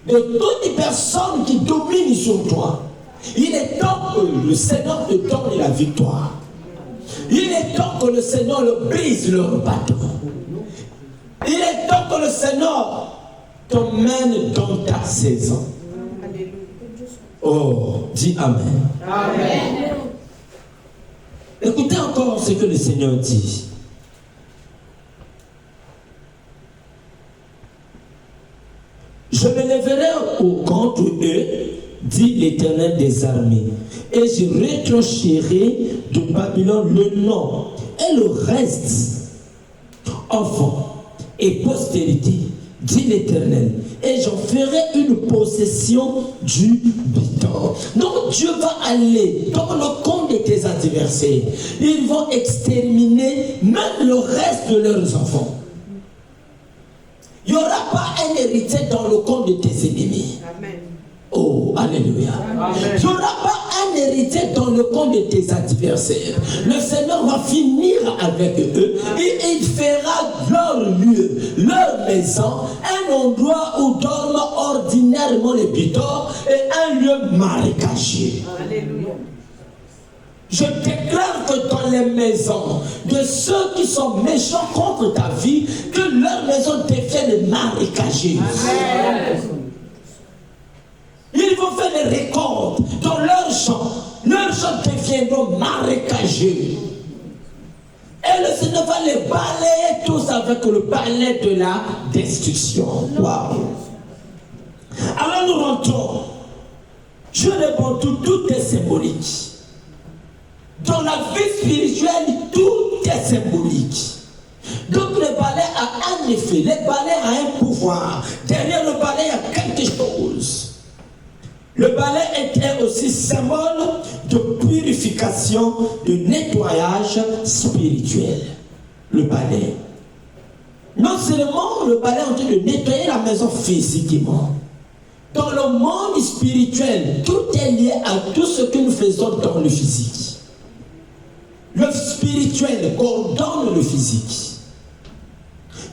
de toutes les personnes qui dominent sur toi. Il est temps que le Seigneur te donne la victoire. Il est temps que le Seigneur le brise leur bateau. Il est temps que le Seigneur t'emmène dans ta saison. Oh, dis Amen. Amen. Écoutez encore ce que le Seigneur dit. Je me lèverai contre eux, dit l'Éternel des armées, et je retrancherai de Babylone le nom et le reste, enfants et postérité, dit l'Éternel, et j'en ferai une possession du béton. Donc Dieu va aller dans le compte de tes adversaires. Ils vont exterminer même le reste de leurs enfants. Il n'y aura pas un héritier dans le compte de tes ennemis. Amen. Oh, alléluia. Il n'y aura pas un héritier dans le compte de tes adversaires. Le Seigneur va finir avec eux et il fera leur lieu, leur maison, un endroit où dorment ordinairement les bidons et un lieu marécagé. Alléluia. Je déclare que dans les maisons de ceux qui sont méchants contre ta vie, que leur maison devienne marécageuse. Amen. Ils vont faire des récoltes dans leurs champs. Leurs champs deviendront marécageux. Et le Seigneur va les balayer tous avec le balai de la destruction. Waouh! Alors nous rentrons. Je réponds tout est symbolique. Dans la vie spirituelle, tout est symbolique. Donc le balai a un effet, le balai a un pouvoir. Derrière le balai, il y a quelque chose. Le balai était aussi symbole de purification, de nettoyage spirituel. Le balai. Non seulement le balai est en train de nettoyer la maison physiquement. Dans le monde spirituel, tout est lié à tout ce que nous faisons dans le physique. Le spirituel coordonne le physique.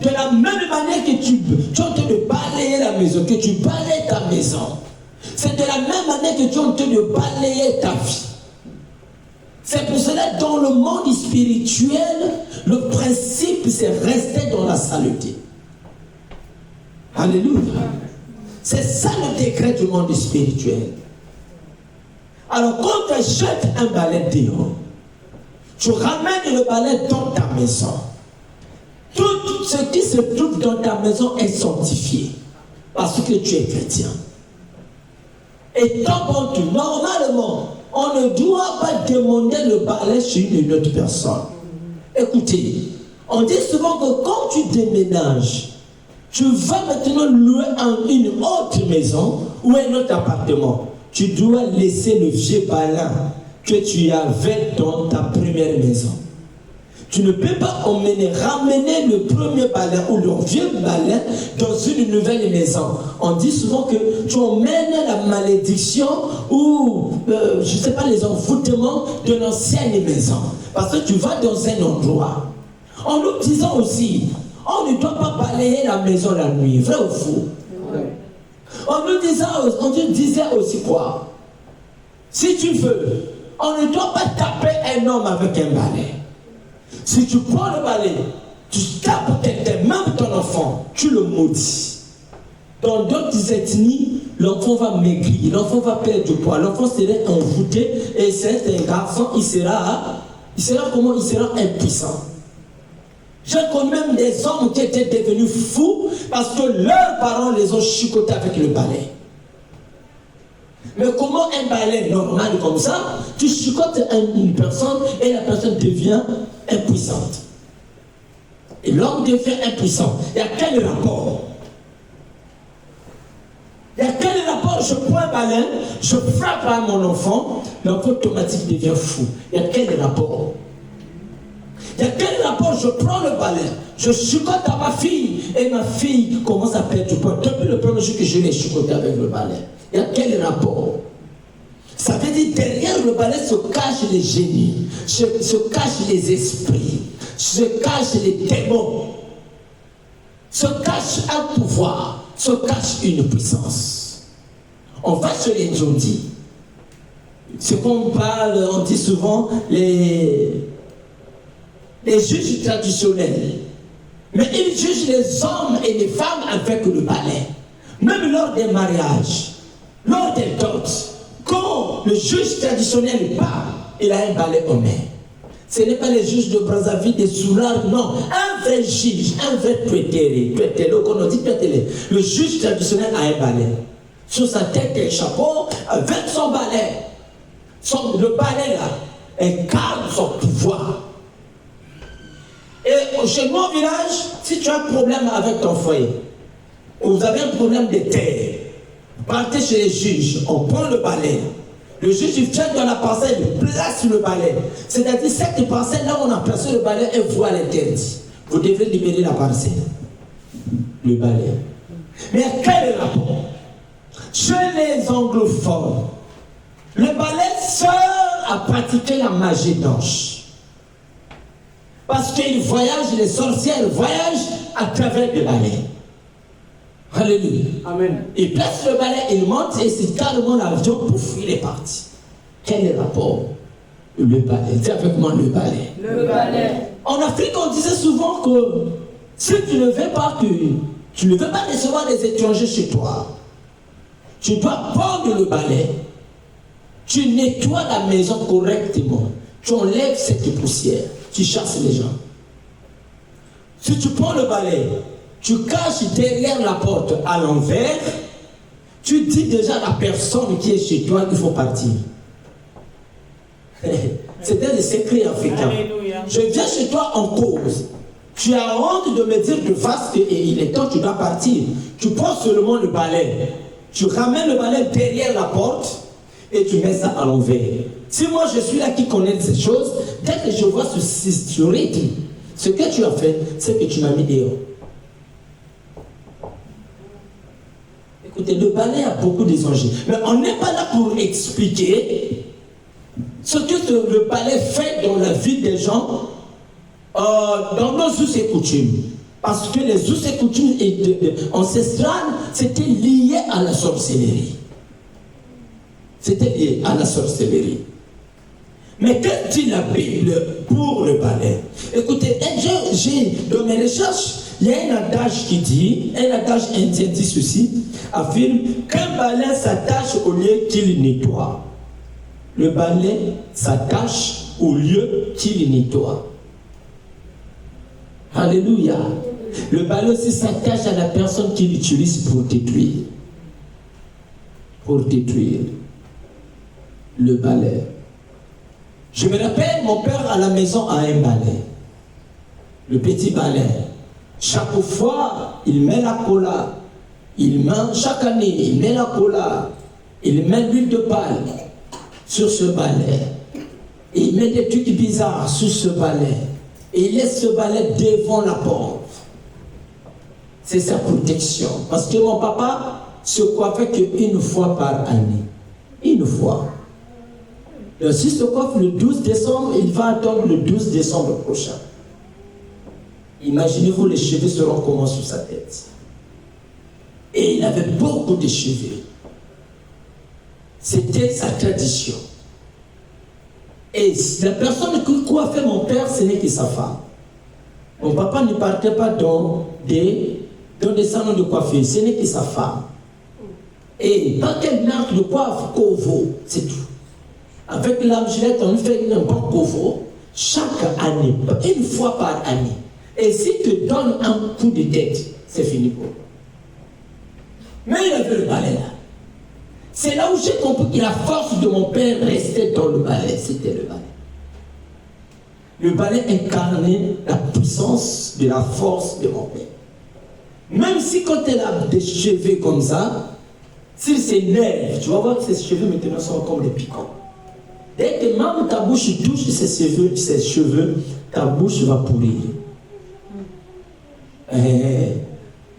De la même manière que tu es en train de balayer la maison, que tu balayes ta maison, c'est de la même manière que tu es en train de balayer ta vie. C'est pour cela que dans le monde spirituel, le principe c'est rester dans la saleté. Alléluia. C'est ça le décret du monde spirituel. Alors quand tu jettes un balai dehors, tu ramènes le balai dans ta maison. Tout ce qui se trouve dans ta maison est sanctifié parce que tu es chrétien. Et tant que normalement, on ne doit pas demander le balai chez une autre personne. Écoutez, on dit souvent que quand tu déménages, tu vas maintenant louer une autre maison ou un autre appartement. Tu dois laisser le vieux balai que tu avais dans ta première maison. Tu ne peux pas ramener le premier balai ou le vieux balai dans une nouvelle maison. On dit souvent que tu emmènes la malédiction ou, je ne sais pas, les envoûtements de l'ancienne maison. Parce que tu vas dans un endroit. En nous disant aussi, on ne doit pas balayer la maison la nuit, vrai ou faux? On nous disait aussi quoi? Si tu veux, on ne doit pas taper un homme avec un balai. Si tu prends le balai, tu tapes quelqu'un, même ton enfant, tu le maudis. Dans d'autres ethnies, l'enfant va maigrir, l'enfant va perdre du poids, l'enfant sera envoûté et c'est un garçon, il sera impuissant. J'ai connu même des hommes qui étaient devenus fous parce que leurs parents les ont chicotés avec le balai. Mais comment un balai normal comme ça, tu chicotes une personne et la personne devient impuissante. Et l'homme devient impuissant. Il y a quel rapport? Il y a quel rapport? Je prends un balai, je frappe à mon enfant, l'enfant automatique devient fou. Il y a quel rapport? Il y a quel rapport? Je prends le balai, je chicote à ma fille et ma fille commence à perdre du poids. Depuis le premier jour que je l'ai chicoté avec le balai. Il y a quel rapport? Ça veut dire derrière le balai se cachent les génies, se cachent les esprits, se cachent les démons, se cache un pouvoir, se cache une puissance. On va chez les Djodi. Ce qu'on parle, on dit souvent, les juges traditionnels. Mais ils jugent les hommes et les femmes avec le balai. Même lors des mariages, lors des dots, quand le juge traditionnel parle, il a un balai aux mains. Ce n'est pas les juges de Brazzaville, des soulards, non. Un vrai juge, un vrai tuétéré, qu'on a dit tuétéré. Le juge traditionnel a un balai. Sur sa tête, un chapeau, avec son balai. Le balai là, incarne son pouvoir. Et chez mon village, si tu as un problème avec ton foyer, ou vous avez un problème de terre, partez chez les juges, on prend le balai. Le juge il vient dans la parcelle, il place le balai. C'est-à-dire cette parcelle là où on a placé le balai, elle voit l'interdit. Vous devez libérer la parcelle. Le balai. Mais quel est le rapport? Chez les anglophones, le balai sert à pratiquer la magie blanche. Parce qu'ils voyagent, les sorcières voyagent à travers le balai. Alléluia. Amen. Il place le balai, il monte et c'est carrément l'avion, pouf, il est parti. Quel est le rapport? Le balai. Dis avec moi le balai. Le balai. En Afrique, on disait souvent que si tu ne veux pas recevoir des étrangers chez toi, tu dois prendre le balai, tu nettoies la maison correctement, tu enlèves cette poussière, tu chasses les gens. Si tu prends le balai, tu caches derrière la porte à l'envers, tu dis déjà à la personne qui est chez toi qu'il faut partir. C'est un des secrets africains. Alléluia. Je viens chez toi en cause. Tu as honte de me dire que vaste et il est temps, tu dois partir. Tu prends seulement le balai. Tu ramènes le balai derrière la porte et tu mets ça à l'envers. Si moi je suis là qui connaît ces choses, dès que je vois ce rythme, ce que tu as fait, c'est que tu m'as mis dehors. Écoutez, le balai a beaucoup de dangers. Mais on n'est pas là pour expliquer ce que le balai fait dans la vie des gens, dans nos us et coutumes. Parce que les us et coutumes ancestrales, c'était lié à la sorcellerie. C'était lié à la sorcellerie. Mais que dit la Bible pour le balai? Écoutez, dans mes recherches, il y a un adage qui dit, un adage indien dit ceci, affirme qu'un balai s'attache au lieu qu'il nettoie. Le balai s'attache au lieu qu'il nettoie. Alléluia. Le balai aussi s'attache à la personne qui l'utilise pour détruire. Pour détruire. Le balai. Je me rappelle, mon père à la maison a un balai. Le petit balai. Chaque fois, il met la cola. Chaque année, il met la cola. Il met l'huile de palme sur ce balai. Et il met des trucs bizarres sur ce balai. Et il laisse ce balai devant la porte. C'est sa protection. Parce que mon papa se coiffait qu'une fois par année. Une fois. S'il se coiffe le 12 décembre, il va attendre le 12 décembre prochain. Imaginez-vous, les cheveux seront comment sur sa tête. Et il avait beaucoup de cheveux. C'était sa tradition. Et la personne qui coiffait mon père, ce n'est que sa femme. Mon papa ne partait pas dans des salons de coiffure, ce n'est que sa femme. Et pas quelle marque de coiffe, Kovo, c'est tout. Avec l'âme Gillette, on fait un bon Kovo chaque année, une fois par année. Et s'il te donne un coup de tête, c'est fini pour toi. Mais il avait le balai là. C'est là où j'ai compris que la force de mon père restait dans le balai. C'était le balai. Le balai incarnait la puissance de la force de mon père. Même si quand elle a des cheveux comme ça, s'il s'énerve, tu vas voir que ses cheveux maintenant sont comme des piquants. Dès que même ta bouche touche ses cheveux, ta bouche va pourrir.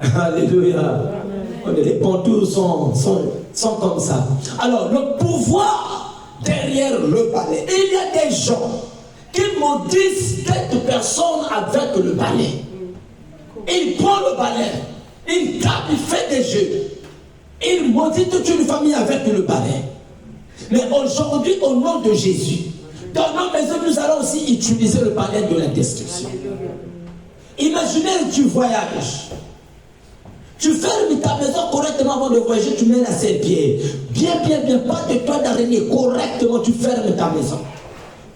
Alléluia. Les contours sont comme ça. Alors, le pouvoir derrière le balai. Il y a des gens qui maudissent cette personne avec le balai. Il prend le balai, il tape, il fait des jeux. Il maudit toute une famille avec le balai. Mais aujourd'hui, au nom de Jésus, dans nos maisons, nous allons aussi utiliser le balai de la destruction. Imaginez que tu voyages. Tu fermes ta maison correctement avant de voyager, tu mets la serpillère. Bien, pas de toit d'araignée. Correctement, tu fermes ta maison.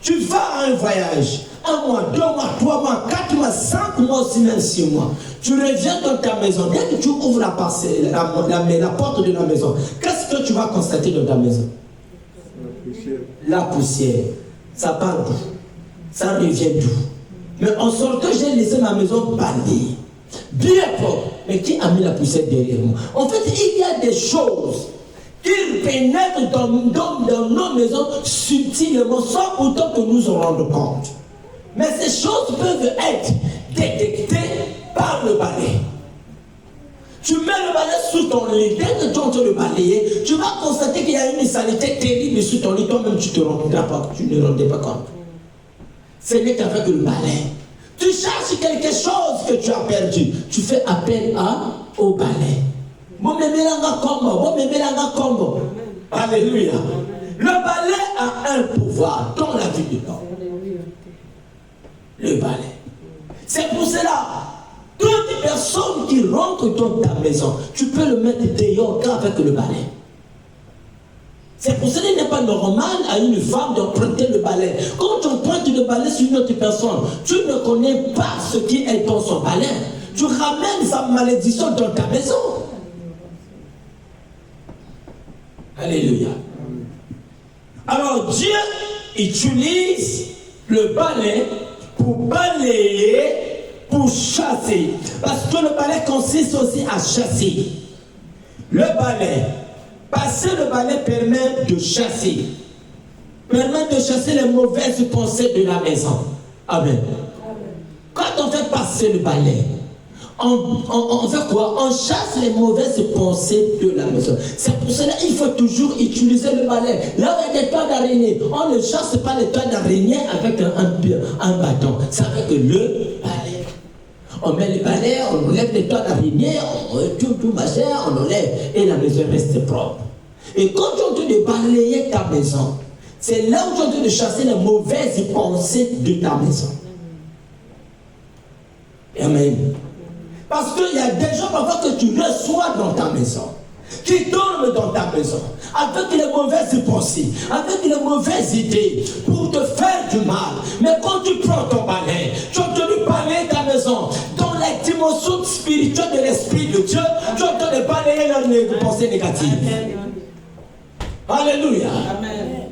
Tu vas à un voyage. 1 mois, 2 mois, 3 mois, 4 mois, 5 mois, aussi même 6 mois. Tu reviens dans ta maison. Dès que tu ouvres la porte de la maison, qu'est-ce que tu vas constater dans ta maison? La poussière. Ça part d'où? Ça revient d'où? Mais en sortant, j'ai laissé ma maison balayée. Bien propre. Mais qui a mis la poussière derrière moi? En fait, il y a des choses qui pénètrent dans nos maisons subtilement, sans pourtant que nous en rendions compte. Mais ces choses peuvent être détectées par le balai. Tu mets le balai sous ton lit. Dès que tu es en train de balayer, tu vas constater qu'il y a une saleté terrible sous ton lit. Toi-même, tu ne te rendais pas compte. Ce n'est qu'avec le balai. Tu cherches quelque chose que tu as perdu. Tu fais appel au balai. Alléluia. Le balai a un pouvoir dans la vie de l'homme. Le balai. C'est pour cela, toute personne qui rentre dans ta maison, tu peux le mettre dehors avec le balai. C'est pour cela qu'il n'est pas normal à une femme d'emprunter le balai. Quand tu empruntes le balai sur une autre personne, tu ne connais pas ce qui est dans son balai. Tu ramènes sa malédiction dans ta maison. Alléluia. Alors Dieu utilise le balai pour balayer, pour chasser. Parce que le balai consiste aussi à chasser. Le balai, passer le balai permet de chasser. Permet de chasser les mauvaises pensées de la maison. Amen. Quand on fait passer le balai, on fait quoi? On chasse les mauvaises pensées de la maison. C'est pour cela qu'il faut toujours utiliser le balai. Là où il y a des toits d'araignée, on ne chasse pas les toits d'araignée avec un bâton. C'est avec le balai. On met le balai, on enlève les toits d'araignée, tout machin, on enlève et la maison reste propre. Et quand tu es en train de balayer ta maison, c'est là où tu es en train de chasser les mauvaises pensées de ta maison. Amen. Parce qu'il y a des gens parfois que tu reçois dans ta maison, qui dorment dans ta maison, avec les mauvaises pensées, avec les mauvaises idées, pour te faire du mal. Mais quand tu prends ton balai, tu as entendu balayer ta maison, dans la dimension spirituelle de l'Esprit de Dieu, tu as entendu balayer leurs pensées négatives. Alléluia. Amen.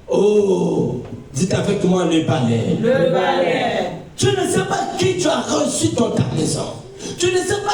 Oh, dites avec moi le balai. Le balai. Tu ne sais pas qui tu as reçu dans ta maison. Tu ne sais pas